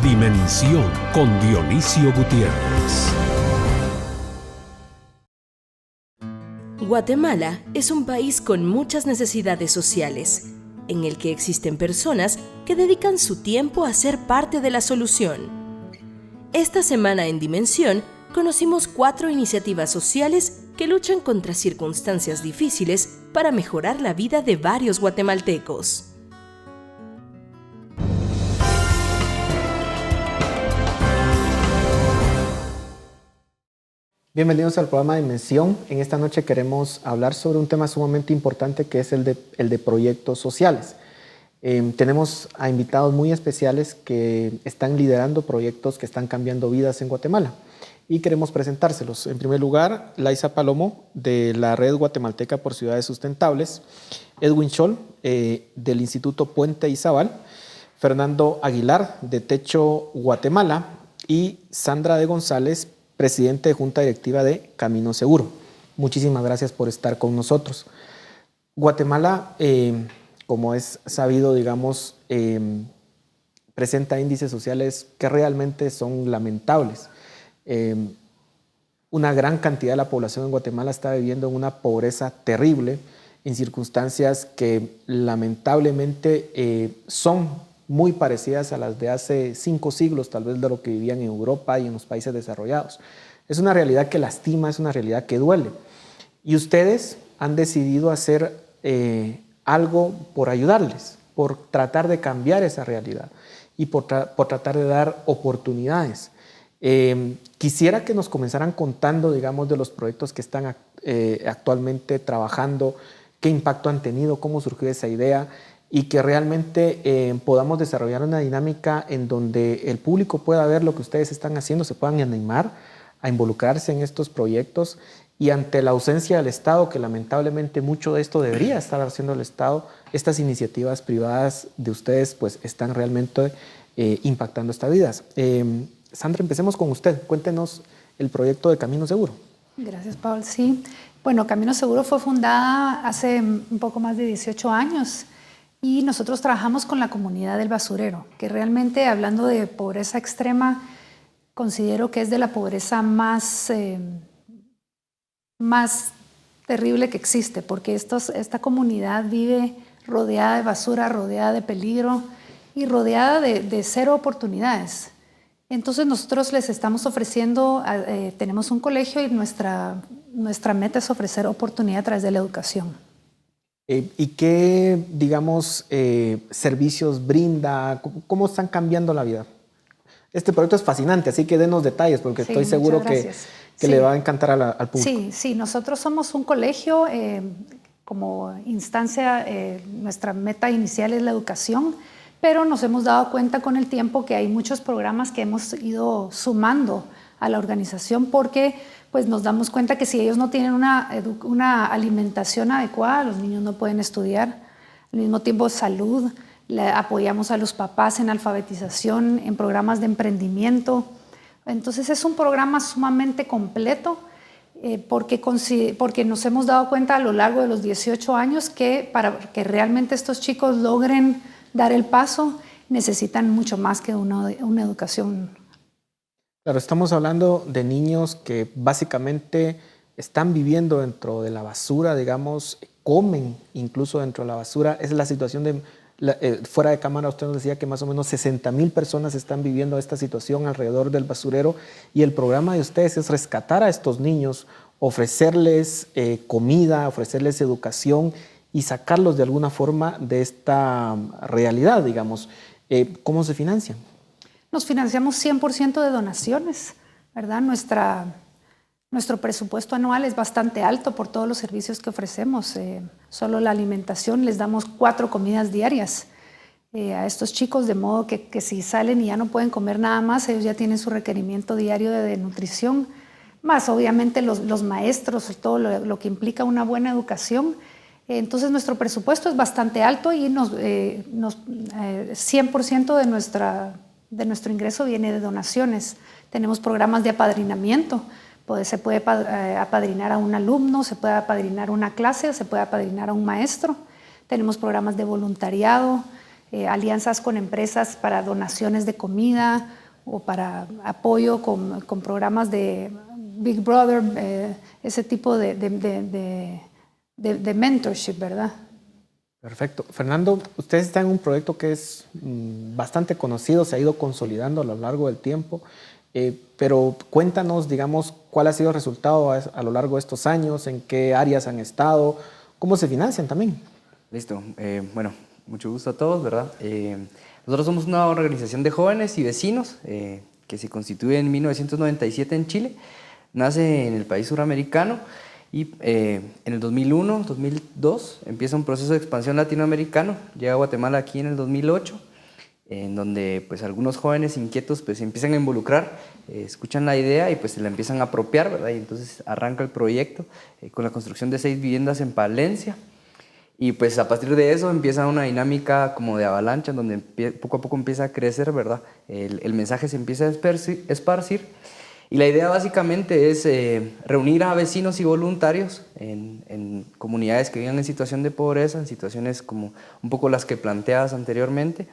Dimensión con Dionisio Gutiérrez. Guatemala es un país con muchas necesidades sociales, en el que existen personas que dedican su tiempo a ser parte de la solución. Esta semana en Dimensión conocimos 4 iniciativas sociales que luchan contra circunstancias difíciles para mejorar la vida de varios guatemaltecos. Bienvenidos al programa Dimensión. En esta noche queremos hablar sobre un tema sumamente importante que es el de proyectos sociales. Tenemos a invitados muy especiales que están liderando proyectos que están cambiando vidas en Guatemala y queremos presentárselos. En primer lugar, Laisa Palomo de la Red Guatemalteca por Ciudades Sustentables, Edwin Scholl del Instituto Puente Izabal, Fernando Aguilar de Techo Guatemala y Sandra de González, presidente de Junta Directiva de Camino Seguro. Muchísimas gracias por estar con nosotros. Guatemala, como es sabido, digamos, presenta índices sociales que realmente son lamentables. Una gran cantidad de la población en Guatemala está viviendo en una pobreza terrible, en circunstancias que lamentablemente son muy parecidas a las de hace 5 siglos, tal vez de lo que vivían en Europa y en los países desarrollados. Es una realidad que lastima, es una realidad que duele. Y ustedes han decidido hacer algo por ayudarles, por tratar de cambiar esa realidad y por tratar de dar oportunidades. Quisiera que nos comenzaran contando, digamos, de los proyectos que están actualmente trabajando, qué impacto han tenido, cómo surgió esa idea, y que realmente podamos desarrollar una dinámica en donde el público pueda ver lo que ustedes están haciendo, se puedan animar a involucrarse en estos proyectos y ante la ausencia del Estado, que lamentablemente mucho de esto debería estar haciendo el Estado, estas iniciativas privadas de ustedes pues están realmente impactando estas vidas. Sandra, empecemos con usted. Cuéntenos el proyecto de Camino Seguro. Gracias, Paul. Sí, bueno, Camino Seguro fue fundada hace un poco más de 18 años. Y nosotros trabajamos con la comunidad del basurero, que realmente, hablando de pobreza extrema, considero que es de la pobreza más terrible que existe, porque esta comunidad vive rodeada de basura, rodeada de peligro y rodeada de 0 oportunidades. Entonces nosotros les estamos ofreciendo, tenemos un colegio y nuestra meta es ofrecer oportunidad a través de la educación. ¿Y qué, digamos, servicios brinda? ¿Cómo están cambiando la vida? Este proyecto es fascinante, así que denos detalles, porque sí, estoy seguro que sí, le va a encantar al público. Sí, nosotros somos un colegio, como instancia, nuestra meta inicial es la educación, pero nos hemos dado cuenta con el tiempo que hay muchos programas que hemos ido sumando a la organización porque pues nos damos cuenta que si ellos no tienen una alimentación adecuada, los niños no pueden estudiar. Al mismo tiempo, salud, le apoyamos a los papás en alfabetización, en programas de emprendimiento. Entonces es un programa sumamente completo porque nos hemos dado cuenta a lo largo de los 18 años que para que realmente estos chicos logren dar el paso, necesitan mucho más que una educación. Claro, estamos hablando de niños que básicamente están viviendo dentro de la basura, digamos, comen incluso dentro de la basura. Es la situación de, fuera de cámara usted nos decía que más o menos 60,000 personas están viviendo esta situación alrededor del basurero y el programa de ustedes es rescatar a estos niños, ofrecerles comida, ofrecerles educación y sacarlos de alguna forma de esta realidad, digamos. ¿Cómo se financian? Nos financiamos 100% de donaciones, ¿verdad? Nuestro presupuesto anual es bastante alto por todos los servicios que ofrecemos. Solo la alimentación, les damos 4 comidas diarias a estos chicos, de modo que si salen y ya no pueden comer nada más, ellos ya tienen su requerimiento diario de nutrición, más obviamente los maestros, todo lo que implica una buena educación. Entonces nuestro presupuesto es bastante alto y 100% de nuestro ingreso viene de donaciones. Tenemos programas de apadrinamiento. Se puede apadrinar a un alumno, se puede apadrinar una clase, se puede apadrinar a un maestro. Tenemos programas de voluntariado, alianzas con empresas para donaciones de comida o para apoyo con programas de Big Brother, ese tipo de mentorship, ¿verdad? Perfecto. Fernando, usted está en un proyecto que es bastante conocido, se ha ido consolidando a lo largo del tiempo, pero cuéntanos, digamos, cuál ha sido el resultado a lo largo de estos años, en qué áreas han estado, cómo se financian también. Listo. Bueno, mucho gusto a todos, ¿verdad? Nosotros somos una organización de jóvenes y vecinos que se constituye en 1997 en Chile, nace en el país suramericano. Y en el 2001, 2002 empieza un proceso de expansión latinoamericano, llega a Guatemala aquí en el 2008, en donde pues algunos jóvenes inquietos pues se empiezan a involucrar, escuchan la idea y pues se la empiezan a apropiar, ¿verdad? Y entonces arranca el proyecto con la construcción de 6 viviendas en Palencia. Y pues a partir de eso empieza una dinámica como de avalancha, en donde poco a poco empieza a crecer, ¿verdad? El mensaje se empieza a esparcir. Y la idea básicamente es reunir a vecinos y voluntarios en comunidades que viven en situación de pobreza, en situaciones como un poco las que planteabas anteriormente,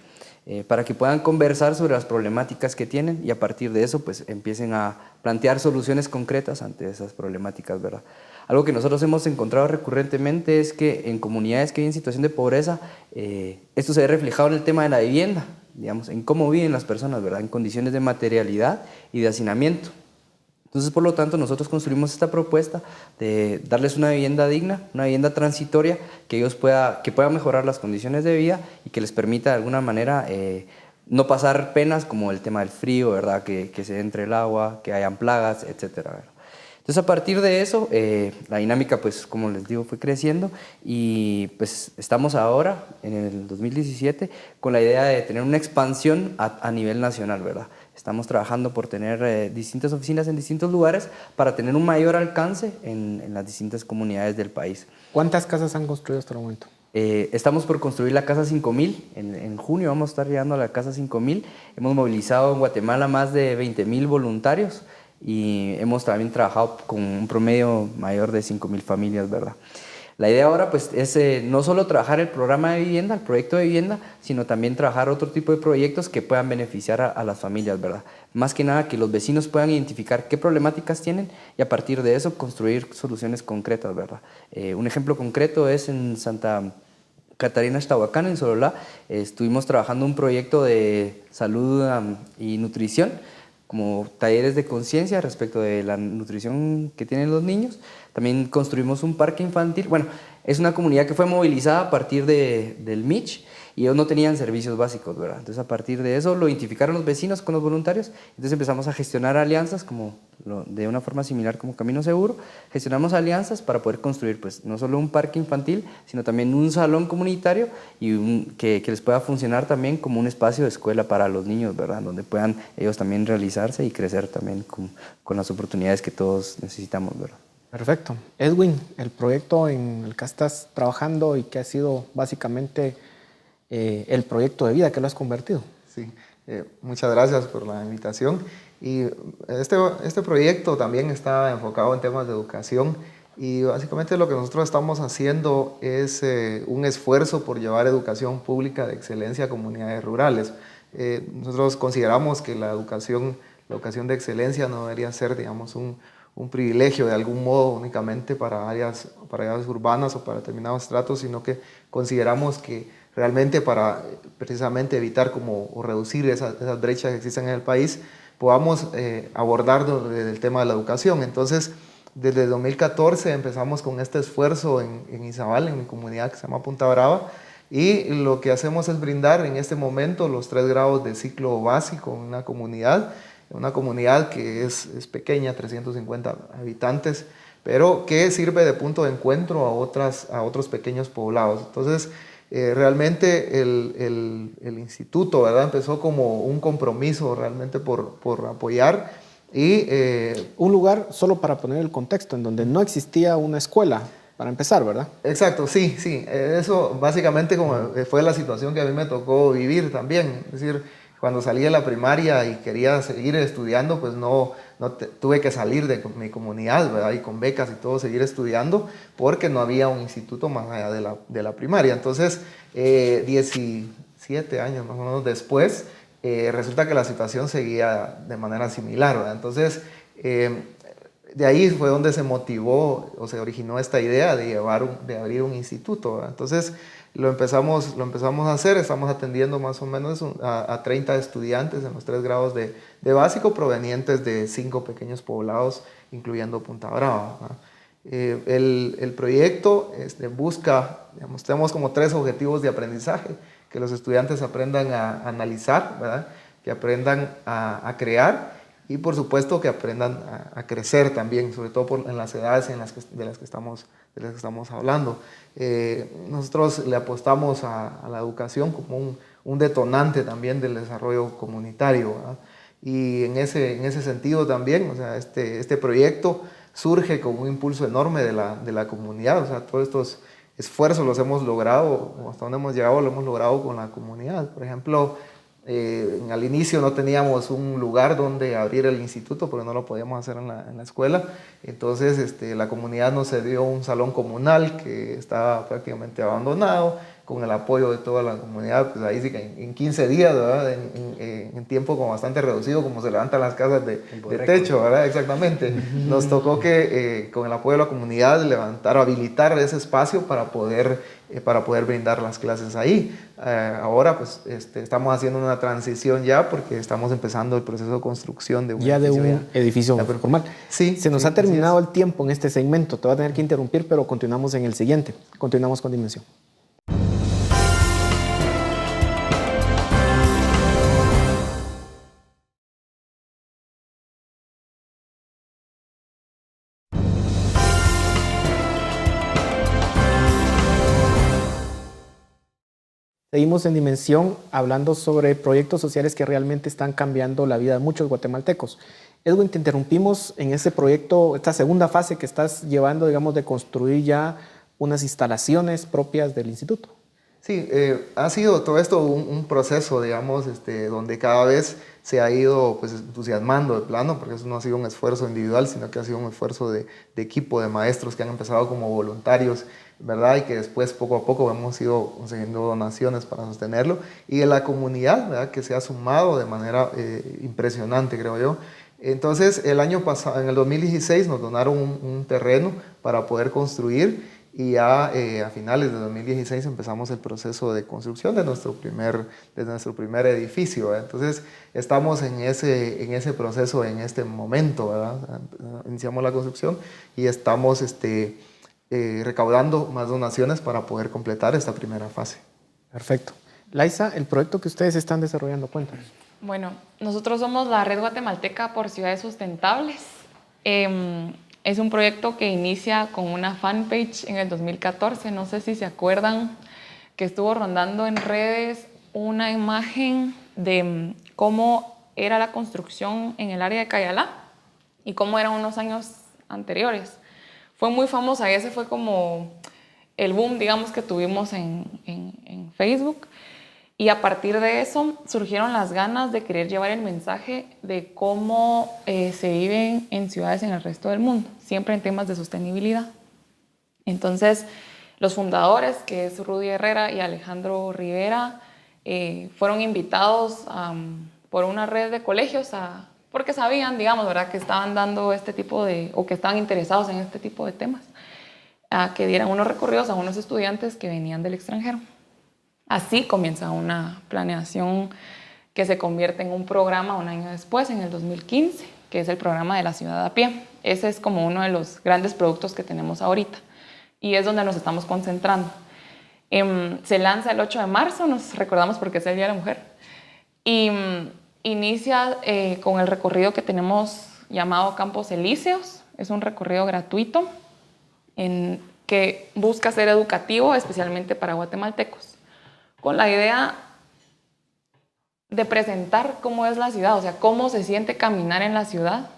para que puedan conversar sobre las problemáticas que tienen y a partir de eso pues empiecen a plantear soluciones concretas ante esas problemáticas, ¿verdad? Algo que nosotros hemos encontrado recurrentemente es que en comunidades que viven en situación de pobreza, esto se ve reflejado en el tema de la vivienda, digamos, en cómo viven las personas, ¿verdad? En condiciones de materialidad y de hacinamiento. Entonces, por lo tanto, nosotros construimos esta propuesta de darles una vivienda digna, una vivienda transitoria, que ellos puedan mejorar las condiciones de vida y que les permita de alguna manera no pasar penas como el tema del frío, ¿verdad? Que se entre el agua, que hayan plagas, etcétera, ¿verdad? Entonces, a partir de eso, la dinámica, pues, como les digo, fue creciendo y pues estamos ahora, en el 2017, con la idea de tener una expansión a nivel nacional, ¿verdad? Estamos trabajando por tener distintas oficinas en distintos lugares para tener un mayor alcance en las distintas comunidades del país. ¿Cuántas casas han construido hasta el momento? Estamos por construir la Casa 5000, en junio vamos a estar llegando a la Casa 5000. Hemos movilizado en Guatemala más de 20,000 voluntarios y hemos también trabajado con un promedio mayor de 5,000 familias, ¿verdad? La idea ahora pues, es no solo trabajar el programa de vivienda, el proyecto de vivienda, sino también trabajar otro tipo de proyectos que puedan beneficiar a las familias, ¿verdad? Más que nada que los vecinos puedan identificar qué problemáticas tienen y a partir de eso construir soluciones concretas, ¿verdad? Un ejemplo concreto es en Santa Catarina, Xtahuacán, en Sololá. Estuvimos trabajando un proyecto de salud y nutrición, como talleres de conciencia respecto de la nutrición que tienen los niños. También construimos un parque infantil. Bueno, es una comunidad que fue movilizada a partir del MICH y ellos no tenían servicios básicos, ¿verdad? Entonces, a partir de eso lo identificaron los vecinos con los voluntarios. Entonces empezamos a gestionar alianzas de una forma similar como Camino Seguro. Gestionamos alianzas para poder construir pues, no solo un parque infantil, sino también un salón comunitario y que les pueda funcionar también como un espacio de escuela para los niños, ¿verdad? Donde puedan ellos también realizarse y crecer también con las oportunidades que todos necesitamos, ¿verdad? Perfecto. Edwin, el proyecto en el que estás trabajando y que ha sido básicamente el proyecto de vida que lo has convertido. Sí, muchas gracias por la invitación. Y este proyecto también está enfocado en temas de educación y básicamente lo que nosotros estamos haciendo es un esfuerzo por llevar educación pública de excelencia a comunidades rurales. Nosotros consideramos que la educación de excelencia no debería ser, digamos, un privilegio de algún modo únicamente para áreas urbanas o para determinados estratos, sino que consideramos que realmente para precisamente evitar o reducir esas brechas que existen en el país, podamos abordar el tema de la educación. Entonces, desde 2014 empezamos con este esfuerzo en Izabal, en mi comunidad que se llama Punta Brava, y lo que hacemos es brindar en este momento los 3 grados de ciclo básico en una comunidad que es pequeña, 350 habitantes, pero que sirve de punto de encuentro a otros pequeños poblados. Entonces, realmente el instituto, ¿verdad? Empezó como un compromiso realmente por apoyar y un lugar, solo para poner el contexto, en donde no existía una escuela, para empezar, ¿verdad? Exacto, sí. Eso básicamente como fue la situación que a mí me tocó vivir también. Es decir, cuando salí de la primaria y quería seguir estudiando, pues tuve que salir de mi comunidad, ¿verdad? Y con becas y todo seguir estudiando porque no había un instituto más allá de la primaria. Entonces, 7 años más o menos después, resulta que la situación seguía de manera similar, ¿verdad? Entonces, de ahí fue donde se motivó o se originó esta idea de abrir un instituto, ¿verdad? Entonces, lo empezamos a hacer, estamos atendiendo más o menos a 30 estudiantes en los 3 grados de básico provenientes de 5 pequeños poblados, incluyendo Punta Brava, ¿verdad? El proyecto busca, digamos, tenemos como 3 objetivos de aprendizaje: que los estudiantes aprendan a analizar, ¿verdad? Que aprendan a crear y por supuesto que aprendan a crecer también, sobre todo en las edades de las que estamos hablando. Nosotros le apostamos a la educación como un detonante también del desarrollo comunitario, ¿verdad? Y en ese sentido también, o sea, este proyecto surge con un impulso enorme de la comunidad. O sea, todos estos esfuerzos los hemos logrado, o hasta donde hemos llegado lo hemos logrado con la comunidad. Por ejemplo, al inicio no teníamos un lugar donde abrir el instituto porque no lo podíamos hacer en la escuela. Entonces la comunidad nos cedió un salón comunal que estaba prácticamente abandonado. Con el apoyo de toda la comunidad, pues ahí sí que en 15 días, ¿verdad? En tiempo como bastante reducido, como se levantan las casas de techo, ¿verdad? Exactamente. Nos tocó que con el apoyo de la comunidad habilitar ese espacio para poder brindar las clases ahí. Ahora pues estamos haciendo una transición ya porque estamos empezando el proceso de construcción de un edificio formal. Sí. Se nos ha terminado el tiempo en este segmento, te voy a tener que interrumpir, pero continuamos en el siguiente. Continuamos con Dimensión. Seguimos en Dimensión hablando sobre proyectos sociales que realmente están cambiando la vida de muchos guatemaltecos. Edwin, te interrumpimos en ese proyecto, esta segunda fase que estás llevando, digamos, de construir ya unas instalaciones propias del instituto. Sí, ha sido todo esto un proceso, digamos, donde cada vez se ha ido pues, entusiasmando de plano, porque eso no ha sido un esfuerzo individual, sino que ha sido un esfuerzo de equipo de maestros que han empezado como voluntarios, ¿verdad? Y que después poco a poco hemos ido consiguiendo donaciones para sostenerlo, y de la comunidad, ¿verdad? Que se ha sumado de manera impresionante, creo yo. Entonces, el año pasado, en el 2016, nos donaron un terreno para poder construir, y ya a finales de 2016 empezamos el proceso de construcción de nuestro primer edificio, ¿verdad? Entonces estamos en ese proceso en este momento, ¿verdad? Iniciamos la construcción y estamos recaudando más donaciones para poder completar esta primera fase. Perfecto. Laisa, el proyecto que ustedes están desarrollando, cuéntanos. Bueno, nosotros somos la Red Guatemalteca por Ciudades Sustentables. Es un proyecto que inicia con una fanpage en el 2014. No sé si se acuerdan que estuvo rondando en redes una imagen de cómo era la construcción en el área de Cayalá y cómo eran unos años anteriores. Fue muy famosa y ese fue como el boom, digamos, que tuvimos en Facebook. Y a partir de eso surgieron las ganas de querer llevar el mensaje de cómo se viven en ciudades en el resto del mundo, siempre en temas de sostenibilidad. Entonces, los fundadores, que es Rudy Herrera y Alejandro Rivera, fueron invitados por una red de colegios porque sabían, digamos, ¿verdad?, que estaban dando este tipo o que estaban interesados en este tipo de temas, a que dieran unos recorridos a unos estudiantes que venían del extranjero. Así comienza una planeación que se convierte en un programa un año después, en el 2015, que es el programa de la ciudad a pie. Ese es como uno de los grandes productos que tenemos ahorita y es donde nos estamos concentrando. Se lanza el 8 de marzo, nos recordamos porque es el Día de la Mujer, y inicia con el recorrido que tenemos llamado Campos Elíseos. Es un recorrido gratuito que busca ser educativo, especialmente para guatemaltecos, con la idea de presentar cómo es la ciudad, o sea, cómo se siente caminar en la ciudad,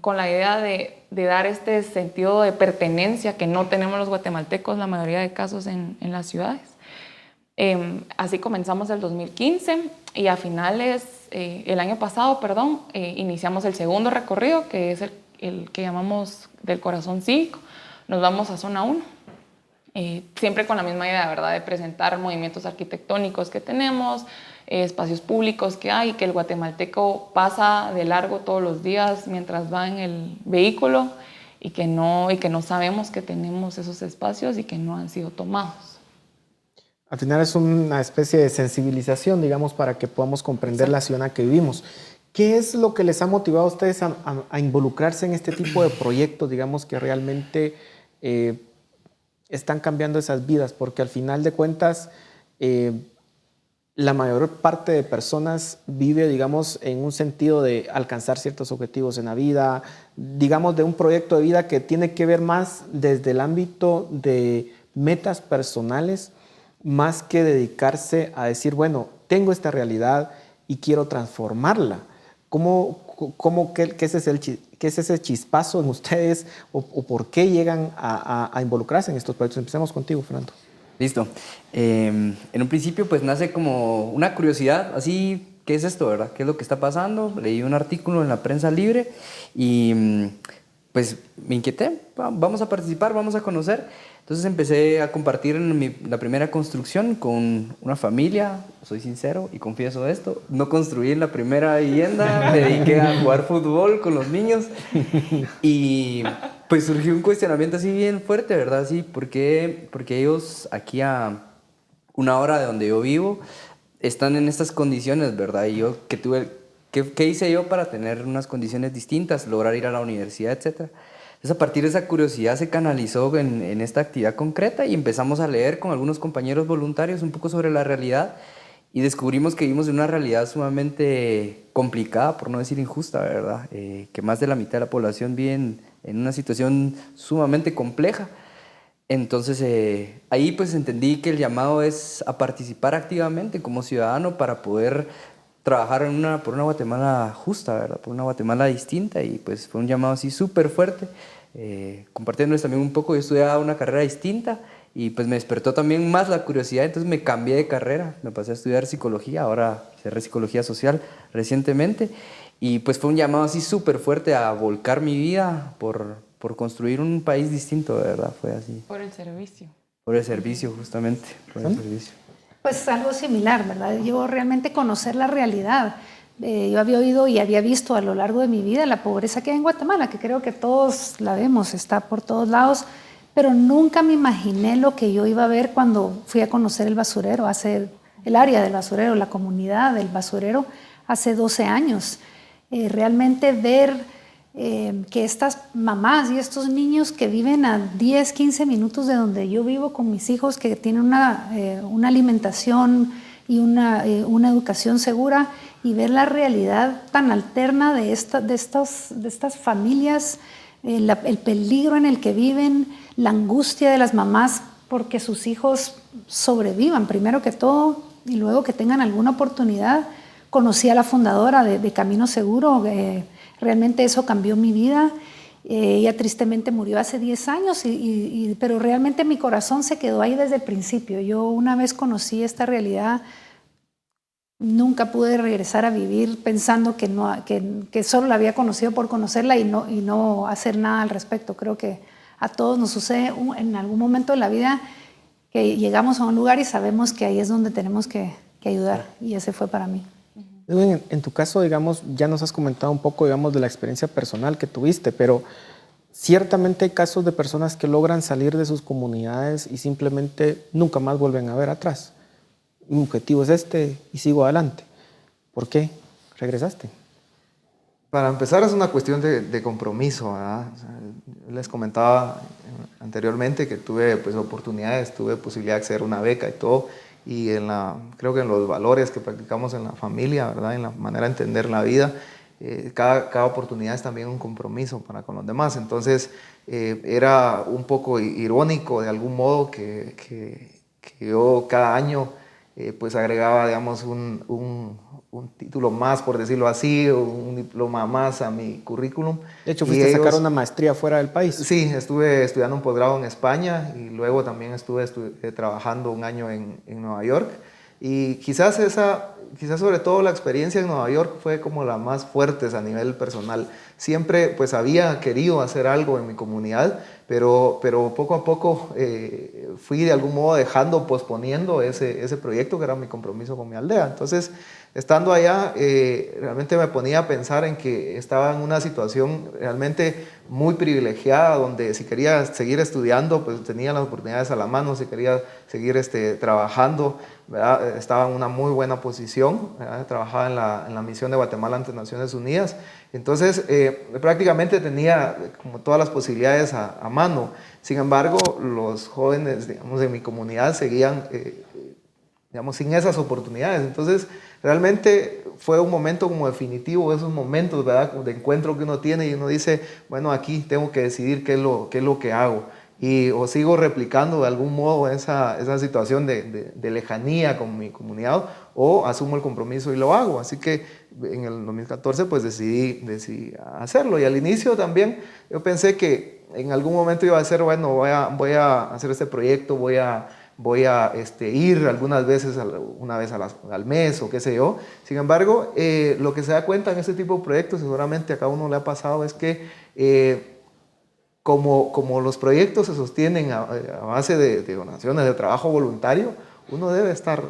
con la idea de dar este sentido de pertenencia que no tenemos los guatemaltecos la mayoría de casos en las ciudades. Así comenzamos el 2015 y a finales, el año pasado, iniciamos el segundo recorrido, que es el que llamamos del corazón cívico. Nos vamos a zona 1. siempre con la misma idea, ¿verdad?, de presentar movimientos arquitectónicos que tenemos, espacios públicos que hay, que el guatemalteco pasa de largo todos los días mientras va en el vehículo y que no sabemos que tenemos esos espacios y que no han sido tomados. Al final es una especie de sensibilización, digamos, para que podamos comprender la ciudad en la que vivimos. ¿Qué es lo que les ha motivado a ustedes a involucrarse en este tipo de proyectos, digamos, que realmente están cambiando esas vidas? Porque al final de cuentas, la mayor parte de personas vive, digamos, en un sentido de alcanzar ciertos objetivos en la vida, digamos, de un proyecto de vida que tiene que ver más desde el ámbito de metas personales, más que dedicarse a decir, bueno, tengo esta realidad y quiero transformarla. ¿Qué es ese chispazo en ustedes o por qué llegan a involucrarse en estos proyectos? Empecemos contigo, Fernando. Listo. En un principio pues nace como una curiosidad, así, ¿qué es esto, verdad? ¿Qué es lo que está pasando? Leí un artículo en la Prensa Libre y pues me inquieté, vamos a participar, vamos a conocer. Entonces empecé a compartir la primera construcción con una familia, soy sincero y confieso esto, no construí en la primera vivienda, me dediqué a jugar fútbol con los niños y pues surgió un cuestionamiento así bien fuerte, ¿verdad? Sí, porque ellos aquí a 1 hora de donde yo vivo están en estas condiciones, ¿verdad? Y yo ¿qué hice yo para tener unas condiciones distintas, lograr ir a la universidad, etcétera? Entonces, a partir de esa curiosidad se canalizó en esta actividad concreta y empezamos a leer con algunos compañeros voluntarios un poco sobre la realidad y descubrimos que vivimos en una realidad sumamente complicada, por no decir injusta, ¿verdad? Que más de la mitad de la población vive en una situación sumamente compleja. Entonces, ahí pues entendí que el llamado es a participar activamente como ciudadano para poder trabajar por una Guatemala justa, ¿verdad? Por una Guatemala distinta y pues fue un llamado así súper fuerte. Compartiéndoles también un poco, yo estudiaba una carrera distinta y pues me despertó también más la curiosidad, entonces me cambié de carrera, me pasé a estudiar psicología, ahora cerré psicología social recientemente y pues fue un llamado así súper fuerte a volcar mi vida por construir un país distinto, ¿verdad? Fue así. Por el servicio. Por el servicio, justamente, por el servicio. Pues algo similar, ¿verdad? Yo realmente conocer la realidad. Yo había oído y había visto a lo largo de mi vida la pobreza que hay en Guatemala, que creo que todos la vemos, está por todos lados, pero nunca me imaginé lo que yo iba a ver cuando fui a conocer el basurero, el área del basurero, la comunidad del basurero, hace 12 años. Realmente ver que estas mamás y estos niños que viven a 10, 15 minutos de donde yo vivo con mis hijos, que tienen una alimentación y una educación segura, y ver la realidad tan alterna de estas familias, el peligro en el que viven, la angustia de las mamás porque sus hijos sobrevivan, primero que todo, y luego que tengan alguna oportunidad. Conocí a la fundadora de Camino Seguro, realmente eso cambió mi vida. Ella tristemente murió hace 10 años, pero realmente mi corazón se quedó ahí desde el principio. Yo una vez conocí esta realidad, nunca pude regresar a vivir pensando que solo la había conocido por conocerla y no hacer nada al respecto. Creo que a todos nos sucede en algún momento de la vida que llegamos a un lugar y sabemos que ahí es donde tenemos que ayudar, y ese fue para mí. En tu caso, digamos, ya nos has comentado un poco, digamos, de la experiencia personal que tuviste, pero ciertamente hay casos de personas que logran salir de sus comunidades y simplemente nunca más vuelven a ver atrás. Mi objetivo es este y sigo adelante. ¿Por qué regresaste? Para empezar, es una cuestión de compromiso, ¿verdad? O sea, les comentaba anteriormente que tuve pues, oportunidades, tuve posibilidad de acceder a una beca y todo, y creo que en los valores que practicamos en la familia, ¿verdad? En la manera de entender la vida, cada oportunidad es también un compromiso para con los demás. Entonces, era un poco irónico de algún modo que yo cada año pues agregaba, digamos, un título más, por decirlo así, o un diploma más a mi currículum. De hecho, fuiste a sacar una maestría fuera del país. Sí, estuve estudiando un posgrado en España y luego también estuve trabajando un año en Nueva York. Y quizás quizás sobre todo la experiencia en Nueva York fue como la más fuerte a nivel personal. Siempre pues había querido hacer algo en mi comunidad, pero poco a poco fui de algún modo posponiendo ese proyecto que era mi compromiso con mi aldea. Entonces, estando allá, realmente me ponía a pensar en que estaba en una situación realmente muy privilegiada, donde si quería seguir estudiando, pues tenía las oportunidades a la mano, si quería seguir trabajando, ¿verdad? Estaba en una muy buena posición, ¿verdad? Trabajaba en la misión de Guatemala ante Naciones Unidas. Entonces, prácticamente tenía como todas las posibilidades a mano. Sin embargo, los jóvenes, digamos, de mi comunidad seguían, digamos, sin esas oportunidades. Entonces, realmente fue un momento como definitivo, esos momentos, ¿verdad?, de encuentro que uno tiene y uno dice, bueno, aquí tengo que decidir qué es lo que hago. O sigo replicando de algún modo esa situación de lejanía con mi comunidad, o asumo el compromiso y lo hago. Así que en el 2014 pues decidí hacerlo. Y al inicio también yo pensé que en algún momento iba a decir, bueno, voy a hacer este proyecto, voy a ir algunas veces, una vez al mes o qué sé yo. Sin embargo, lo que se da cuenta en este tipo de proyectos, seguramente a cada uno le ha pasado, es que como los proyectos se sostienen a base de donaciones, de trabajo voluntario, uno debe estar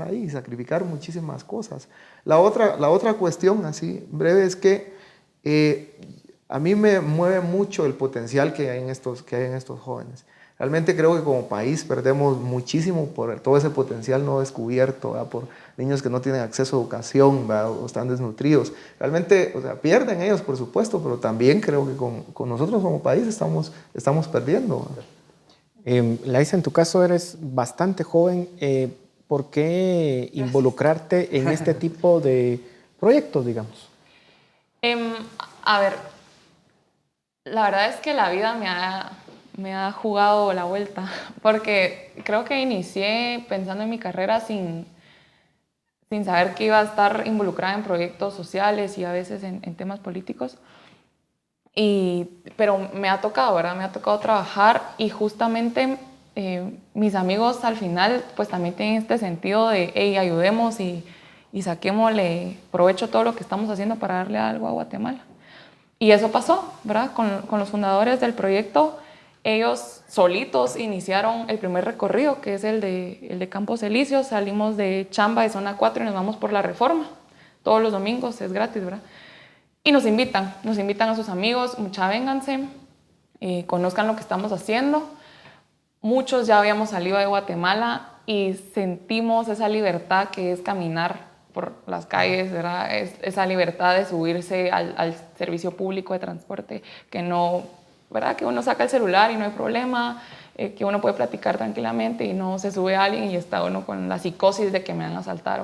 ahí y sacrificar muchísimas cosas. La otra cuestión, así breve, es que a mí me mueve mucho el potencial que hay en estos jóvenes. Realmente creo que como país perdemos muchísimo por todo ese potencial no descubierto, ¿verdad? Por niños que no tienen acceso a educación, ¿verdad? O están desnutridos. Realmente, o sea, pierden ellos, por supuesto, pero también creo que con nosotros como país estamos perdiendo. Laisa, en tu caso eres bastante joven. ¿Por qué involucrarte en este tipo de proyectos, digamos? A ver, la verdad es que la vida me ha jugado la vuelta, porque creo que inicié pensando en mi carrera sin saber que iba a estar involucrada en proyectos sociales y a veces en temas políticos. Pero me ha tocado, ¿verdad? Me ha tocado trabajar y justamente mis amigos al final pues también tienen este sentido de, hey, ayudemos y saquémosle provecho a todo lo que estamos haciendo para darle algo a Guatemala. Y eso pasó, ¿verdad? Con los fundadores del proyecto. Ellos solitos iniciaron el primer recorrido, que es el de Campos Elíseos. Salimos de Chamba, de Zona 4, y nos vamos por la Reforma. Todos los domingos, es gratis, ¿verdad? Y nos invitan a sus amigos, mucha vénganse, conozcan lo que estamos haciendo. Muchos ya habíamos salido de Guatemala y sentimos esa libertad que es caminar por las calles, ¿verdad? Esa libertad de subirse al servicio público de transporte, que no, ¿verdad? Que uno saca el celular y no hay problema, que uno puede platicar tranquilamente y no se sube a alguien y está uno con la psicosis de que me van a asaltar.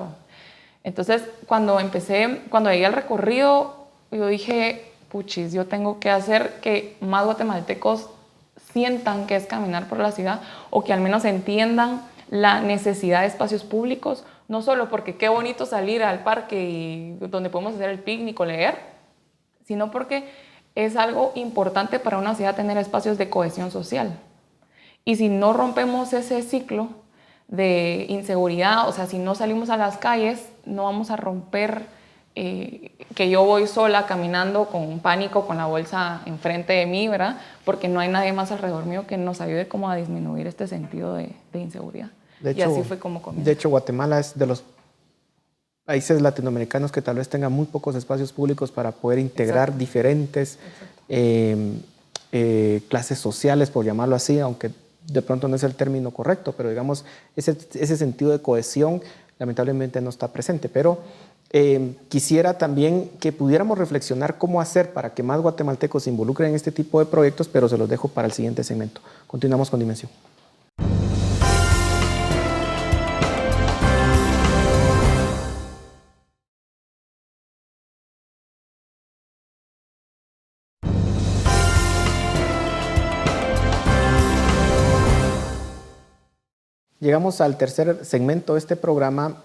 Entonces, cuando llegué al recorrido, yo dije, puchis, yo tengo que hacer que más guatemaltecos sientan que es caminar por la ciudad, o que al menos entiendan la necesidad de espacios públicos, no solo porque qué bonito salir al parque y donde podemos hacer el picnic o leer, sino porque es algo importante para una ciudad tener espacios de cohesión social. Y si no rompemos ese ciclo de inseguridad, o sea, si no salimos a las calles, no vamos a romper que yo voy sola caminando con pánico, con la bolsa enfrente de mí, ¿verdad? Porque no hay nadie más alrededor mío que nos ayude como a disminuir este sentido de inseguridad. Y así fue como comenzó. De hecho, Guatemala es de los países latinoamericanos que tal vez tengan muy pocos espacios públicos para poder integrar Exacto. Diferentes clases sociales, por llamarlo así, aunque de pronto no es el término correcto, pero digamos, ese sentido de cohesión lamentablemente no está presente. Pero quisiera también que pudiéramos reflexionar cómo hacer para que más guatemaltecos se involucren en este tipo de proyectos, pero se los dejo para el siguiente segmento. Continuamos con Dimensión. Llegamos al tercer segmento de este programa,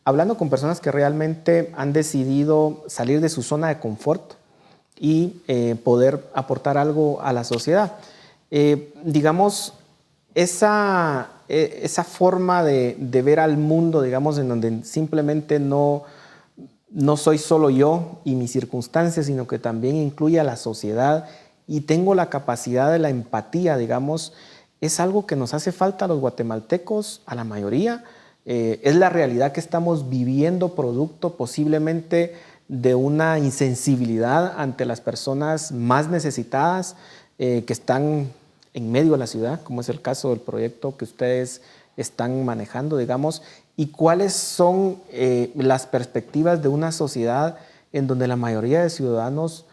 hablando con personas que realmente han decidido salir de su zona de confort y poder aportar algo a la sociedad. Digamos, esa esa forma de ver al mundo, digamos, en donde simplemente no soy solo yo y mis circunstancias, sino que también incluye a la sociedad y tengo la capacidad de la empatía, digamos, es algo que nos hace falta a los guatemaltecos, a la mayoría. Es la realidad que estamos viviendo, producto posiblemente de una insensibilidad ante las personas más necesitadas que están en medio de la ciudad, como es el caso del proyecto que ustedes están manejando, digamos, y cuáles son las perspectivas de una sociedad en donde la mayoría de ciudadanos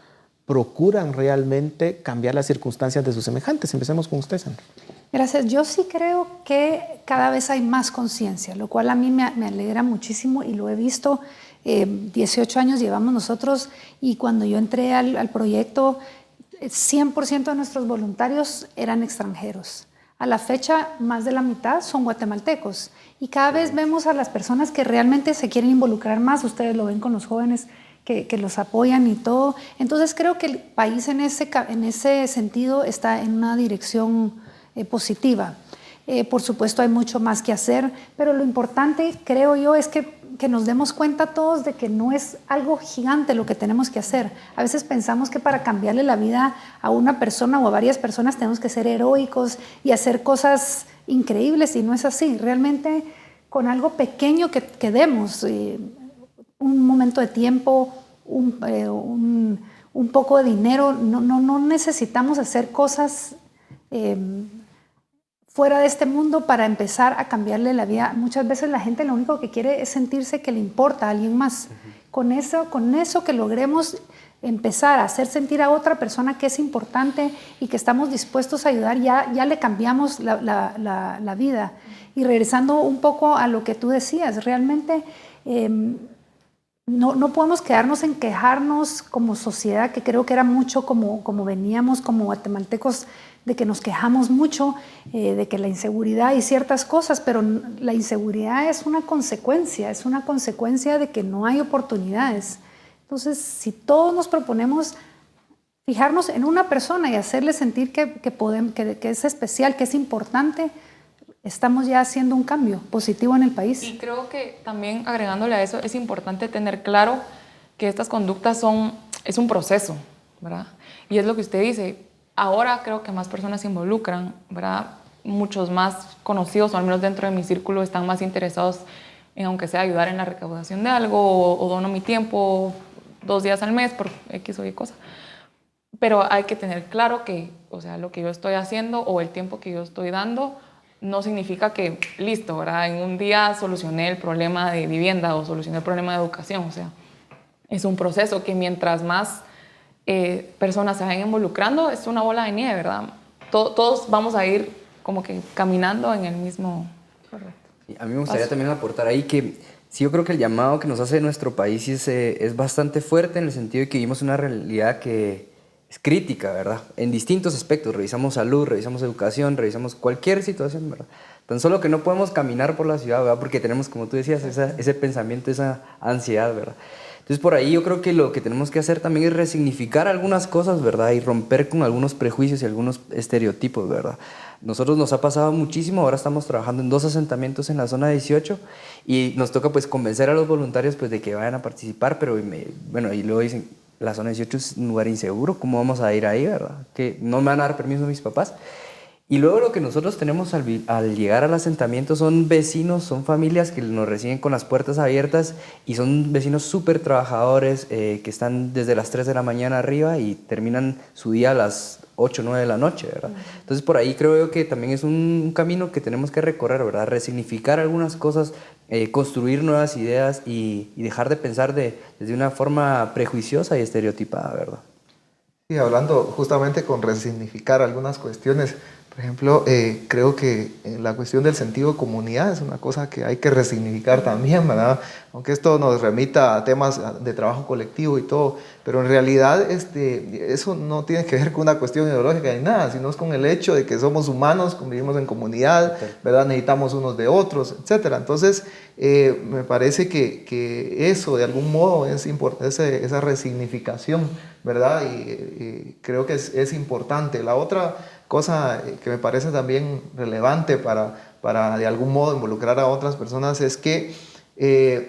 procuran realmente cambiar las circunstancias de sus semejantes. Empecemos con usted, Sandra. Gracias. Yo sí creo que cada vez hay más conciencia, lo cual a mí me alegra muchísimo y lo he visto. 18 años llevamos nosotros y cuando yo entré al proyecto, 100% de nuestros voluntarios eran extranjeros. A la fecha, más de la mitad son guatemaltecos y cada vez vemos a las personas que realmente se quieren involucrar más. Ustedes lo ven con los jóvenes que los apoyan y todo. Entonces creo que el país en ese sentido está en una dirección positiva. Por supuesto hay mucho más que hacer, pero lo importante, creo yo, es que nos demos cuenta todos de que no es algo gigante lo que tenemos que hacer. A veces pensamos que para cambiarle la vida a una persona o a varias personas tenemos que ser heroicos y hacer cosas increíbles, y no es así. Realmente con algo pequeño que demos, un momento de tiempo, un poco de dinero, no necesitamos hacer cosas fuera de este mundo para empezar a cambiarle la vida. Muchas veces la gente lo único que quiere es sentirse que le importa a alguien más. Con eso que logremos empezar a hacer sentir a otra persona que es importante y que estamos dispuestos a ayudar, ya le cambiamos la vida. Y regresando un poco a lo que tú decías, realmente no podemos quedarnos en quejarnos como sociedad, que creo que era mucho como veníamos como guatemaltecos, de que nos quejamos mucho, de que la inseguridad y ciertas cosas, pero la inseguridad es una consecuencia de que no hay oportunidades. Entonces, si todos nos proponemos fijarnos en una persona y hacerle sentir que es especial, que es importante, estamos ya haciendo un cambio positivo en el país. Y creo que también agregándole a eso, es importante tener claro que estas conductas es un proceso, ¿verdad? Y es lo que usted dice. Ahora creo que más personas se involucran, ¿verdad? Muchos más conocidos, o al menos dentro de mi círculo, están más interesados en, aunque sea, ayudar en la recaudación de algo, o dono mi tiempo 2 días al mes por X o Y cosa. Pero hay que tener claro que, o sea, lo que yo estoy haciendo o el tiempo que yo estoy dando no significa que, listo, ¿verdad? En un día solucioné el problema de vivienda o solucioné el problema de educación. O sea, es un proceso que mientras más personas se vayan involucrando, es una bola de nieve, ¿verdad? Todos vamos a ir como que caminando en el mismo... Correcto. A mí me gustaría también aportar ahí que sí, yo creo que el llamado que nos hace nuestro país es bastante fuerte, en el sentido de que vivimos una realidad que es crítica, ¿verdad? En distintos aspectos. Revisamos salud, revisamos educación, revisamos cualquier situación, ¿verdad? Tan solo que no podemos caminar por la ciudad, ¿verdad? Porque tenemos, como tú decías, ese pensamiento, esa ansiedad, ¿verdad? Entonces, por ahí yo creo que lo que tenemos que hacer también es resignificar algunas cosas, ¿verdad? Y romper con algunos prejuicios y algunos estereotipos, ¿verdad? Nosotros nos ha pasado muchísimo, ahora estamos trabajando en 2 asentamientos en la zona 18 y nos toca pues convencer a los voluntarios pues de que vayan a participar, pero bueno, y luego dicen, la zona 18 es un lugar inseguro, ¿cómo vamos a ir ahí, verdad? Que no me van a dar permiso mis papás. Y luego lo que nosotros tenemos al llegar al asentamiento son vecinos, son familias que nos reciben con las puertas abiertas y son vecinos súper trabajadores que están desde las 3 de la mañana arriba y terminan su día a las 8 o 9 de la noche, ¿verdad? Entonces por ahí creo yo que también es un camino que tenemos que recorrer, ¿verdad? Resignificar algunas cosas, construir nuevas ideas y dejar de pensar desde una forma prejuiciosa y estereotipada, ¿verdad? Sí, hablando justamente con resignificar algunas cuestiones. Por ejemplo, creo que la cuestión del sentido de comunidad es una cosa que hay que resignificar también, ¿verdad? Aunque esto nos remita a temas de trabajo colectivo y todo, pero en realidad eso no tiene que ver con una cuestión ideológica ni nada, sino es con el hecho de que somos humanos, convivimos en comunidad, ¿verdad? Necesitamos unos de otros, etc. Entonces, me parece que eso de algún modo es importante, esa resignificación, ¿verdad? Y creo que es importante. La otra cosa que me parece también relevante para para de algún modo involucrar a otras personas, es que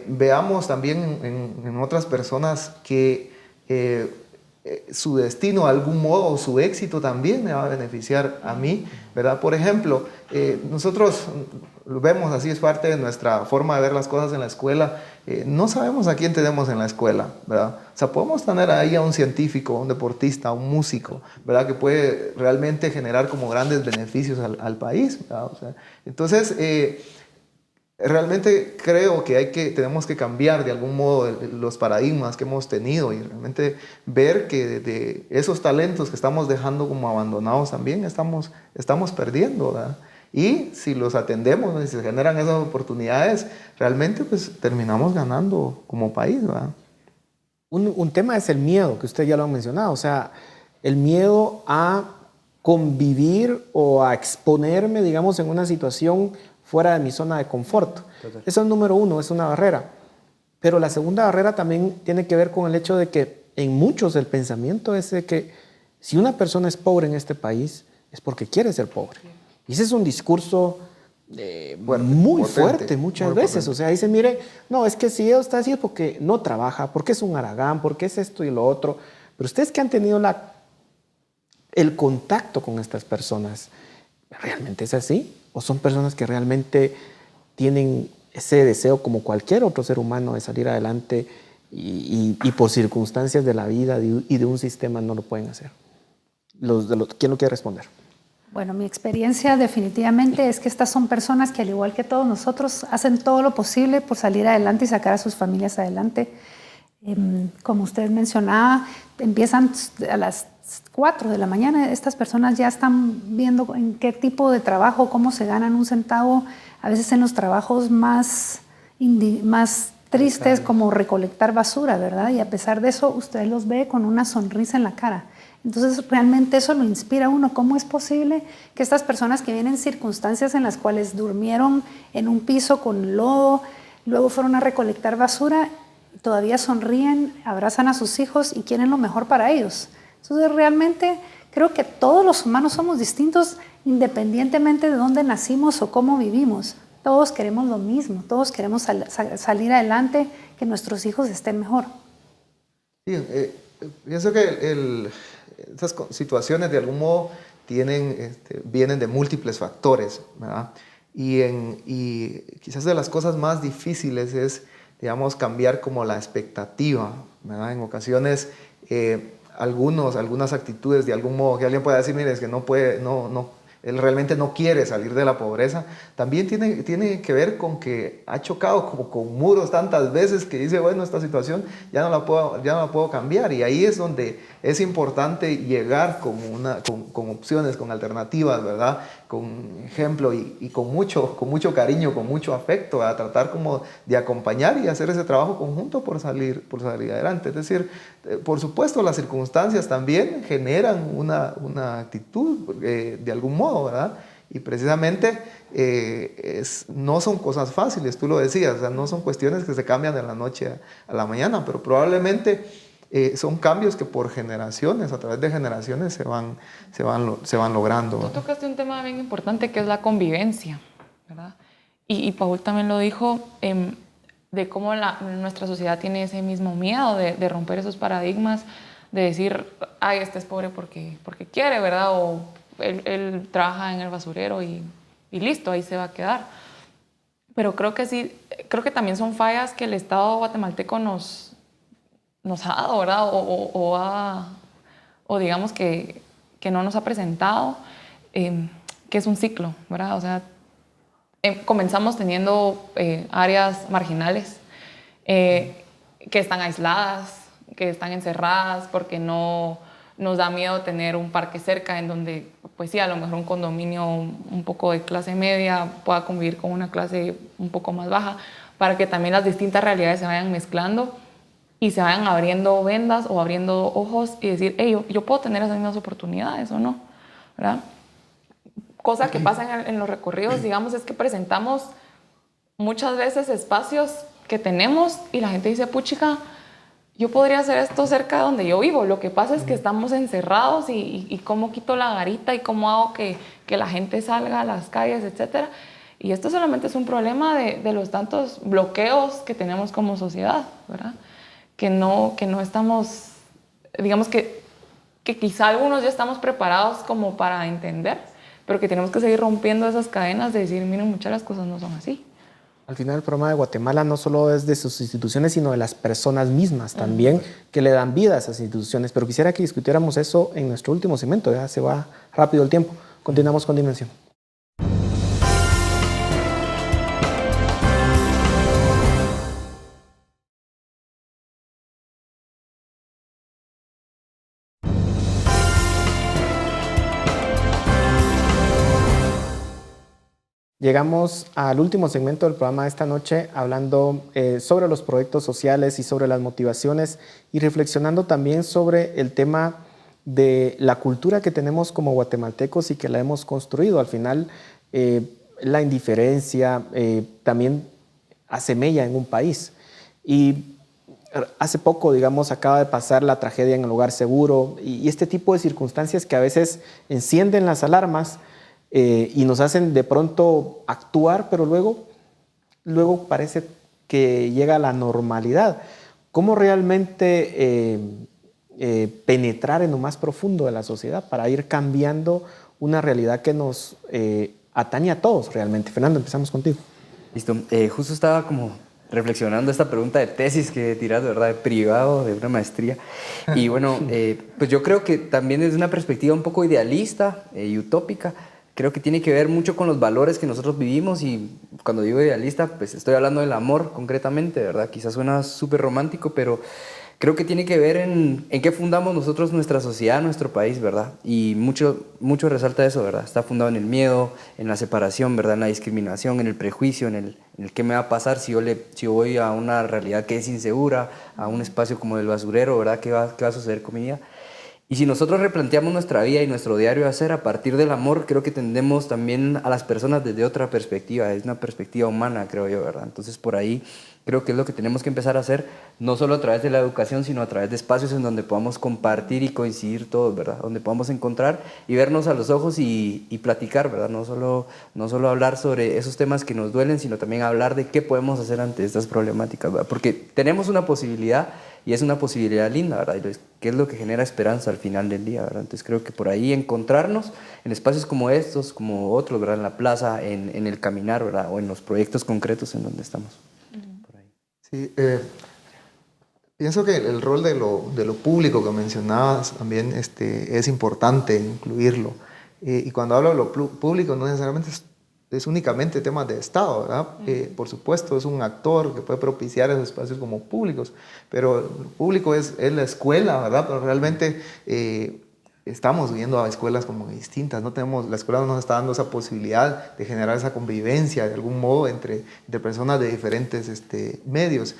veamos también en otras personas que su destino, de algún modo, o su éxito también me va a beneficiar a mí, ¿verdad? Por ejemplo, nosotros lo vemos así, es parte de nuestra forma de ver las cosas en la escuela. No sabemos a quién tenemos en la escuela, ¿verdad? O sea, podemos tener ahí a un científico, a un deportista, a un músico, ¿verdad? Que puede realmente generar como grandes beneficios al país, ¿verdad? O sea, entonces, realmente creo que tenemos que cambiar de algún modo los paradigmas que hemos tenido y realmente ver que de esos talentos que estamos dejando como abandonados también estamos perdiendo, ¿verdad? Y si los atendemos, si se generan esas oportunidades, realmente pues terminamos ganando como país, ¿verdad? Un tema es el miedo, que usted ya lo ha mencionado, o sea, el miedo a convivir o a exponerme, digamos, en una situación fuera de mi zona de confort. Eso es el número uno, es una barrera. Pero la segunda barrera también tiene que ver con el hecho de que en muchos el pensamiento es de que si una persona es pobre en este país es porque quiere ser pobre. Y ese es un discurso muy fuerte muchas veces. O sea, dicen, mire, no, es que si él está así es porque no trabaja, porque es un haragán, porque es esto y lo otro. Pero ustedes que han tenido el contacto con estas personas, ¿realmente es así? ¿O son personas que realmente tienen ese deseo como cualquier otro ser humano de salir adelante y por circunstancias de la vida y de un sistema no lo pueden hacer? ¿Quién lo quiere responder? Bueno, mi experiencia definitivamente es que estas son personas que, al igual que todos nosotros, hacen todo lo posible por salir adelante y sacar a sus familias adelante. Como usted mencionaba, empiezan a las 4 de la mañana, estas personas ya están viendo en qué tipo de trabajo, cómo se ganan un centavo, a veces en los trabajos más tristes, como recolectar basura, ¿verdad? Y a pesar de eso, usted los ve con una sonrisa en la cara. Entonces, realmente eso lo inspira a uno. ¿Cómo es posible que estas personas que vienen en circunstancias en las cuales durmieron en un piso con lodo, luego fueron a recolectar basura, todavía sonríen, abrazan a sus hijos y quieren lo mejor para ellos? Entonces, realmente creo que todos los humanos somos distintos independientemente de dónde nacimos o cómo vivimos. Todos queremos lo mismo, todos queremos salir adelante, que nuestros hijos estén mejor. Sí, pienso que estas situaciones de algún modo vienen de múltiples factores, ¿verdad? Y quizás de las cosas más difíciles es, digamos, cambiar como la expectativa, ¿verdad? En ocasiones algunas actitudes de algún modo que alguien pueda decir, mire, es que él realmente no quiere salir de la pobreza, también tiene que ver con que ha chocado como con muros tantas veces que dice, bueno, esta situación ya no la puedo cambiar, y ahí es donde es importante llegar con opciones, con alternativas, ¿verdad? Con ejemplo y con mucho cariño, con mucho afecto, a tratar como de acompañar y hacer ese trabajo conjunto por salir adelante. Es decir, por supuesto las circunstancias también generan una actitud de algún modo, ¿verdad? Y precisamente no son cosas fáciles, tú lo decías, o sea, no son cuestiones que se cambian de la noche a la mañana, pero probablemente son cambios que por generaciones, a través de generaciones se van logrando. Tú tocaste un tema bien importante que es la convivencia, ¿verdad? Y Paul también lo dijo, de cómo nuestra sociedad tiene ese mismo miedo de romper esos paradigmas, de decir, ay, este es pobre porque quiere, ¿verdad? O él trabaja en el basurero y listo, ahí se va a quedar. Pero creo que también son fallas que el Estado guatemalteco nos ha dado, ¿verdad? O digamos que no nos ha presentado, que es un ciclo, ¿verdad? O sea, comenzamos teniendo áreas marginales que están aisladas, que están encerradas porque no nos da miedo tener un parque cerca en donde, pues sí, a lo mejor un condominio un poco de clase media pueda convivir con una clase un poco más baja, para que también las distintas realidades se vayan mezclando y se vayan abriendo vendas o abriendo ojos y decir, hey, yo puedo tener esas mismas oportunidades o no, ¿verdad? Cosa que pasa en los recorridos, digamos, es que presentamos muchas veces espacios que tenemos y la gente dice, puchica, yo podría hacer esto cerca de donde yo vivo. Lo que pasa es que estamos encerrados y cómo quito la garita y cómo hago que la gente salga a las calles, etcétera. Y esto solamente es un problema de los tantos bloqueos que tenemos como sociedad, ¿verdad? Que no estamos, digamos que quizá algunos ya estamos preparados como para entender, pero que tenemos que seguir rompiendo esas cadenas de decir, miren, muchas las cosas no son así. Al final el problema de Guatemala no solo es de sus instituciones, sino de las personas mismas también, que le dan vida a esas instituciones. Pero quisiera que discutiéramos eso en nuestro último segmento, ya se va rápido el tiempo. Continuamos con Dimensión. Llegamos al último segmento del programa de esta noche hablando sobre los proyectos sociales y sobre las motivaciones y reflexionando también sobre el tema de la cultura que tenemos como guatemaltecos y que la hemos construido. Al final, la indiferencia también hace mella en un país. Y hace poco, digamos, acaba de pasar la tragedia en el Hogar Seguro y este tipo de circunstancias que a veces encienden las alarmas y nos hacen de pronto actuar, pero luego parece que llega la normalidad. ¿Cómo realmente penetrar en lo más profundo de la sociedad para ir cambiando una realidad que nos atañe a todos realmente? Fernando, empezamos contigo. Listo. Justo estaba como reflexionando esta pregunta de tesis que tiras, ¿verdad? De privado, de una maestría. Y bueno, pues yo creo que también desde una perspectiva un poco idealista y utópica, creo que tiene que ver mucho con los valores que nosotros vivimos y cuando digo idealista, pues estoy hablando del amor concretamente, ¿verdad? Quizás suena súper romántico, pero creo que tiene que ver en qué fundamos nosotros nuestra sociedad, nuestro país, ¿verdad? Y mucho resalta eso, ¿verdad? Está fundado en el miedo, en la separación, ¿verdad? En la discriminación, en el prejuicio, en el qué me va a pasar si yo voy a una realidad que es insegura, a un espacio como el basurero, ¿verdad? ¿Qué va a suceder con mi vida? Y si nosotros replanteamos nuestra vida y nuestro diario hacer a partir del amor, creo que tendemos también a las personas desde otra perspectiva, es una perspectiva humana, creo yo, ¿verdad? Entonces por ahí creo que es lo que tenemos que empezar a hacer, no solo a través de la educación, sino a través de espacios en donde podamos compartir y coincidir todos, ¿verdad? Donde podamos encontrar y vernos a los ojos y platicar, ¿verdad? No solo hablar sobre esos temas que nos duelen, sino también hablar de qué podemos hacer ante estas problemáticas, ¿verdad? Porque tenemos una posibilidad y es una posibilidad linda, ¿verdad? Y que es lo que genera esperanza al final del día, ¿verdad? Entonces creo que por ahí encontrarnos en espacios como estos, como otros, ¿verdad? En la plaza, en el caminar, ¿verdad? O en los proyectos concretos en donde estamos. Por ahí. Sí, pienso que el rol de lo público que mencionabas también es importante incluirlo. Y cuando hablo de lo público no necesariamente es únicamente temas de Estado, ¿verdad? Por supuesto, es un actor que puede propiciar esos espacios como públicos, pero el público es la escuela, ¿verdad? Pero realmente estamos viendo a escuelas como distintas, la escuela no nos está dando esa posibilidad de generar esa convivencia de algún modo entre personas de diferentes medios.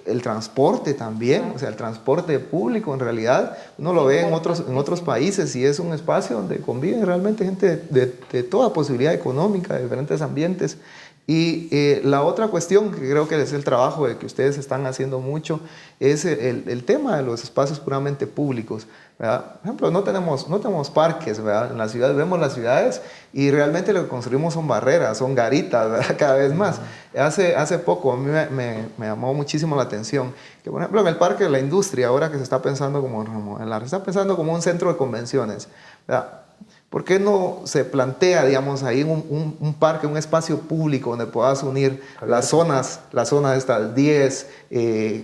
El transporte también, o sea, el transporte público en realidad, uno lo ve en otros países y es un espacio donde conviven realmente gente de toda posibilidad económica, de diferentes ambientes. Y la otra cuestión que creo que es el trabajo que ustedes están haciendo mucho es el tema de los espacios puramente públicos, ¿verdad? Por ejemplo, no tenemos parques, ¿verdad? En las ciudades vemos las ciudades y realmente lo que construimos son barreras, son garitas, ¿verdad? Cada vez más. Hace poco a mí me llamó muchísimo la atención que, por ejemplo, en el Parque de la Industria, ahora que se está pensando como remodelar, se está pensando como un centro de convenciones, ¿verdad? ¿Por qué no se plantea, digamos, ahí un parque, un espacio público donde puedas unir las zonas estas 10,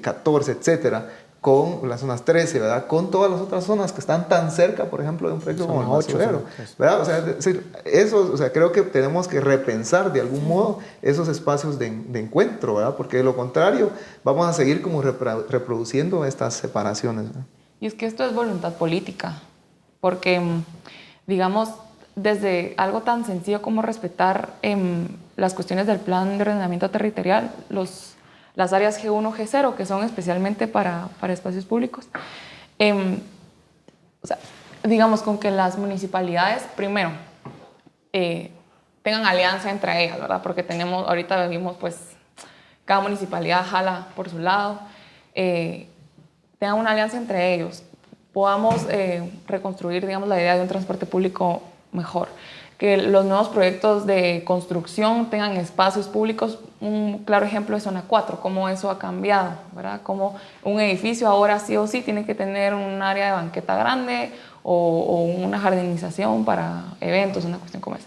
14, etcétera, con las zonas 13, ¿verdad? Con todas las otras zonas que están tan cerca, por ejemplo, de un proyecto como el basurero, ¿verdad? O sea, es decir, creo que tenemos que repensar de algún modo esos espacios de encuentro, ¿verdad? Porque de lo contrario vamos a seguir como reproduciendo estas separaciones, ¿verdad? Y es que esto es voluntad política, porque digamos, desde algo tan sencillo como respetar las cuestiones del plan de ordenamiento territorial, las áreas G1, G0, que son especialmente para espacios públicos. O sea, digamos, con que las municipalidades, primero, tengan alianza entre ellas, ¿verdad? Porque ahorita vivimos, pues, cada municipalidad jala por su lado, tengan una alianza entre ellos, podamos reconstruir, digamos, la idea de un transporte público mejor. que los nuevos proyectos de construcción tengan espacios públicos. Un claro ejemplo es Zona 4, cómo eso ha cambiado, ¿verdad? Cómo un edificio ahora sí o sí tiene que tener un área de banqueta grande o una jardinización para eventos, una cuestión como esa.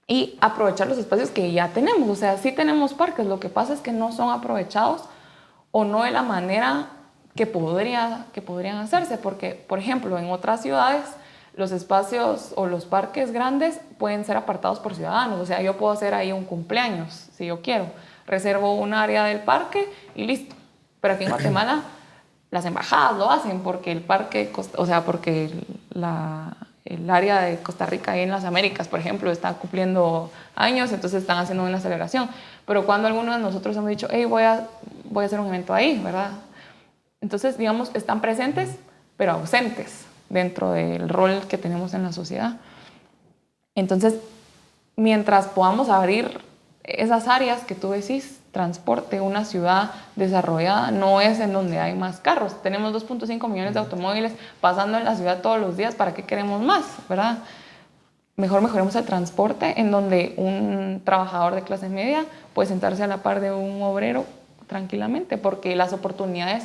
Y aprovechar los espacios que ya tenemos. O sea, sí tenemos parques, lo que pasa es que no son aprovechados o no de la manera que podrían hacerse, porque, por ejemplo, en otras ciudades los espacios o los parques grandes pueden ser apartados por ciudadanos. O sea, yo puedo hacer ahí un cumpleaños, si yo quiero. Reservo un área del parque y listo. Pero aquí en Guatemala las embajadas lo hacen porque el parque, o sea, porque el área de Costa Rica ahí en las Américas, por ejemplo, está cumpliendo años, entonces están haciendo una celebración. Pero cuando algunos de nosotros hemos dicho, hey, voy a hacer un evento ahí, ¿verdad? Entonces, digamos, están presentes, pero ausentes dentro del rol que tenemos en la sociedad. Entonces, mientras podamos abrir esas áreas que tú decís, transporte, una ciudad desarrollada no es en donde hay más carros. Tenemos 2.5 millones de automóviles pasando en la ciudad todos los días. ¿Para qué queremos más, verdad? Mejor mejoremos el transporte en donde un trabajador de clase media puede sentarse a la par de un obrero tranquilamente, porque las oportunidades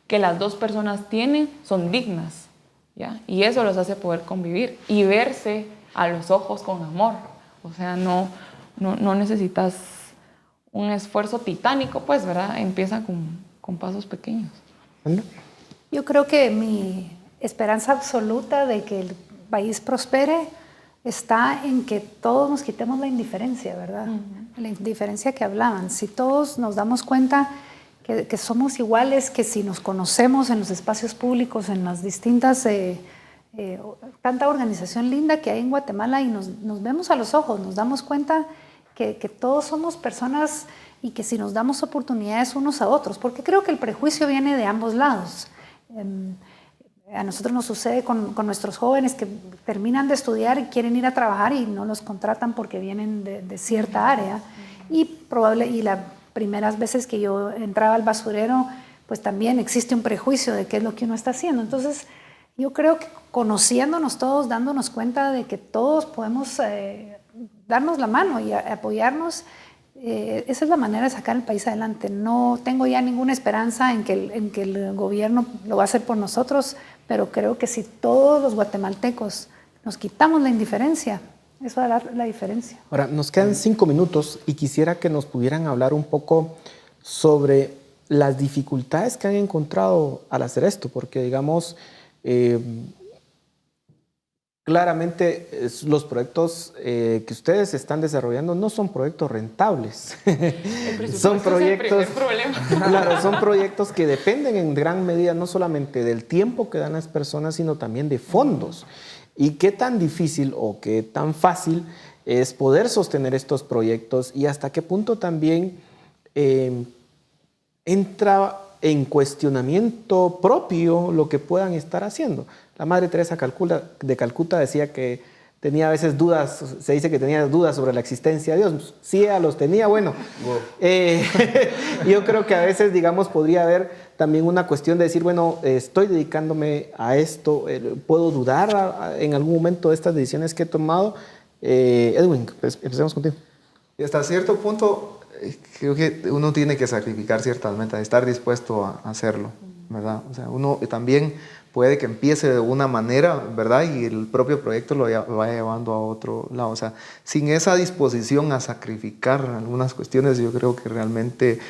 que las dos personas tienen son dignas, ¿ya? Y eso los hace poder convivir y verse a los ojos con amor. O sea, no necesitas un esfuerzo titánico, pues, ¿verdad? Empieza con pasos pequeños. Yo creo que mi esperanza absoluta de que el país prospere está en que todos nos quitemos la indiferencia, ¿verdad? La indiferencia que hablaban. Si todos nos damos cuenta que somos iguales, que si nos conocemos en los espacios públicos, en las distintas, tanta organización linda que hay en Guatemala y nos vemos a los ojos, nos damos cuenta que todos somos personas y que si nos damos oportunidades unos a otros, porque creo que el prejuicio viene de ambos lados. A nosotros nos sucede con nuestros jóvenes que terminan de estudiar y quieren ir a trabajar y no los contratan porque vienen de cierta área. Y las primeras veces que yo entraba al basurero, pues también existe un prejuicio de qué es lo que uno está haciendo. Entonces, yo creo que conociéndonos todos, dándonos cuenta de que todos podemos darnos la mano y apoyarnos, esa es la manera de sacar el país adelante. No tengo ya ninguna esperanza en que el gobierno lo va a hacer por nosotros, pero creo que si todos los guatemaltecos nos quitamos la indiferencia, eso hará la diferencia. Ahora, nos quedan 5 minutos y quisiera que nos pudieran hablar un poco sobre las dificultades que han encontrado al hacer esto, porque digamos, claramente los proyectos que ustedes están desarrollando no son proyectos rentables. Son proyectos, claro, son proyectos que dependen en gran medida no solamente del tiempo que dan las personas, sino también de fondos. ¿Y qué tan difícil o qué tan fácil es poder sostener estos proyectos y hasta qué punto también entra en cuestionamiento propio lo que puedan estar haciendo? La Madre Teresa de Calcuta decía que tenía a veces dudas, se dice que tenía dudas sobre la existencia de Dios. Sí, ella los tenía, bueno. Wow. Yo creo que a veces, digamos, podría haber también una cuestión de decir, bueno, estoy dedicándome a esto, ¿puedo dudar en algún momento de estas decisiones que he tomado? Edwin, pues, empecemos contigo. Y hasta cierto punto, creo que uno tiene que sacrificar ciertas metas, estar dispuesto a hacerlo, ¿verdad? O sea, uno también puede que empiece de una manera, ¿verdad? Y el propio proyecto lo vaya llevando a otro lado. O sea, sin esa disposición a sacrificar algunas cuestiones, yo creo que realmente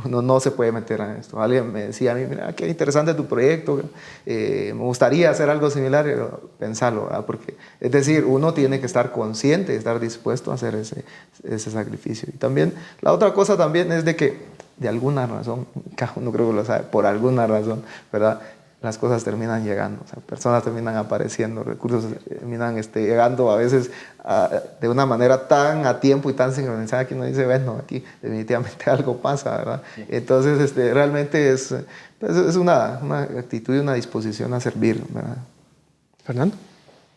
uno no se puede meter en esto. Alguien me decía a mí, mira, qué interesante tu proyecto, me gustaría hacer algo similar, pensarlo, ¿verdad? Porque, es decir, uno tiene que estar consciente, estar dispuesto a hacer ese sacrificio. Y también, la otra cosa también es de que, de alguna razón, uno creo que lo sabe, por alguna razón, ¿verdad? Las cosas terminan llegando, o sea, personas terminan apareciendo, recursos terminan llegando a veces de una manera tan a tiempo y tan sincronizada que uno dice, bueno, aquí definitivamente algo pasa, ¿verdad? Sí. Entonces, realmente es una actitud y una disposición a servir, ¿verdad? Fernando.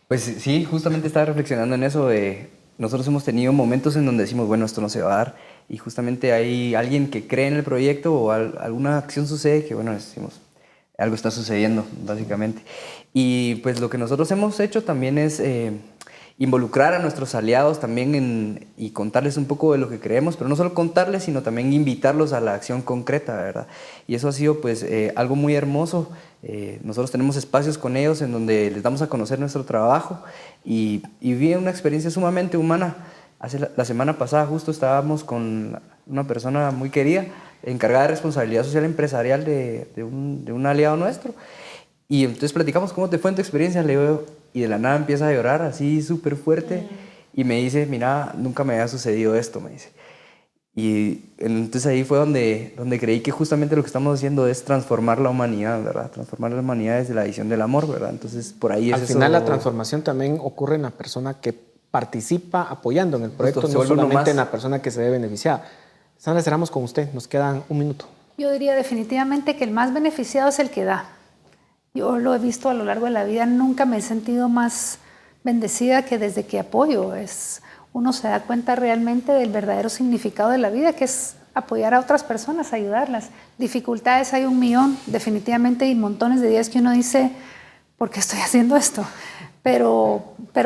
Pues sí, justamente estaba reflexionando en eso de... Nosotros hemos tenido momentos en donde decimos, bueno, esto no se va a dar, y justamente hay alguien que cree en el proyecto o alguna acción sucede que, bueno, decimos... Algo está sucediendo, básicamente. Y pues lo que nosotros hemos hecho también es involucrar a nuestros aliados también y contarles un poco de lo que creemos, pero no solo contarles, sino también invitarlos a la acción concreta, ¿verdad? Y eso ha sido pues algo muy hermoso. Nosotros tenemos espacios con ellos en donde les damos a conocer nuestro trabajo y vi una experiencia sumamente humana. La semana pasada justo estábamos con una persona muy querida, encargada de responsabilidad social empresarial de un aliado nuestro. Y entonces platicamos cómo te fue en tu experiencia, le digo, y de la nada empieza a llorar así súper fuerte y me dice, mira, nunca me había sucedido esto, me dice. Y entonces ahí fue donde creí que justamente lo que estamos haciendo es transformar la humanidad, ¿verdad? Transformar la humanidad desde la visión del amor, ¿verdad? Entonces por ahí es Al final la transformación también ocurre en la persona que participa apoyando en el proyecto, no solamente en la persona que se ve beneficiada. Sandra, cerramos con usted, nos quedan un minuto. Yo diría definitivamente que el más beneficiado es el que da. Yo lo he visto a lo largo de la vida, nunca me he sentido más bendecida que desde que apoyo. Uno se da cuenta realmente del verdadero significado de la vida, que es apoyar a otras personas, ayudarlas. Dificultades hay 1.000.000, definitivamente, y montones de días que uno dice, ¿por qué estoy haciendo esto? Pero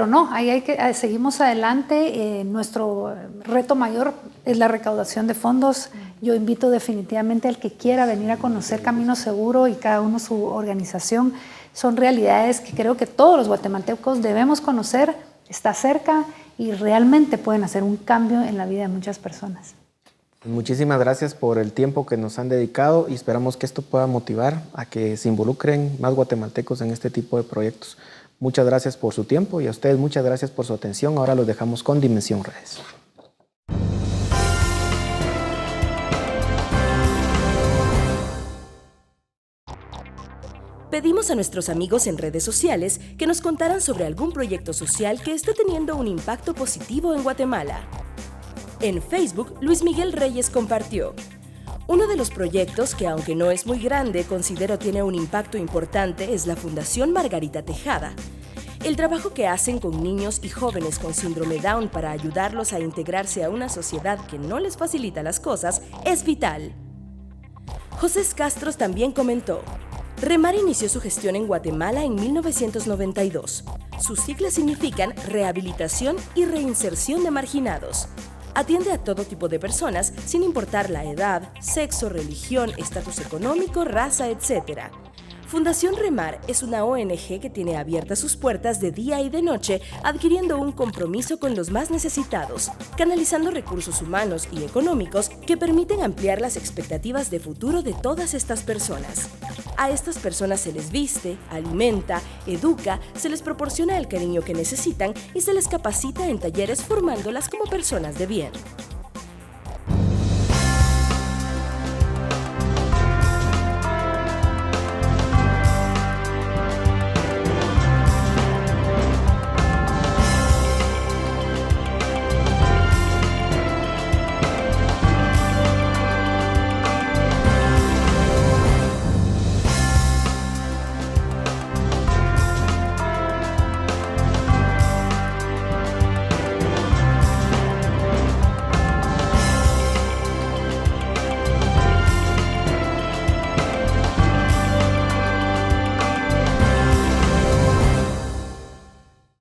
no, ahí seguimos adelante. Nuestro reto mayor es la recaudación de fondos. Yo invito definitivamente al que quiera venir a conocer Camino Seguro y cada uno su organización. Son realidades que creo que todos los guatemaltecos debemos conocer, está cerca y realmente pueden hacer un cambio en la vida de muchas personas. Muchísimas gracias por el tiempo que nos han dedicado y esperamos que esto pueda motivar a que se involucren más guatemaltecos en este tipo de proyectos. Muchas gracias por su tiempo y a ustedes muchas gracias por su atención. Ahora los dejamos con Dimensión Redes. Pedimos a nuestros amigos en redes sociales que nos contaran sobre algún proyecto social que esté teniendo un impacto positivo en Guatemala. En Facebook, Luis Miguel Reyes compartió: uno de los proyectos que, aunque no es muy grande, considero tiene un impacto importante es la Fundación Margarita Tejada. El trabajo que hacen con niños y jóvenes con síndrome Down para ayudarlos a integrarse a una sociedad que no les facilita las cosas es vital. José Castros también comentó: Remar inició su gestión en Guatemala en 1992. Sus siglas significan Rehabilitación y Reinserción de Marginados. Atiende a todo tipo de personas, sin importar la edad, sexo, religión, estatus económico, raza, etc. Fundación Remar es una ONG que tiene abiertas sus puertas de día y de noche, adquiriendo un compromiso con los más necesitados, canalizando recursos humanos y económicos que permiten ampliar las expectativas de futuro de todas estas personas. A estas personas se les viste, alimenta, educa, se les proporciona el cariño que necesitan y se les capacita en talleres formándolas como personas de bien.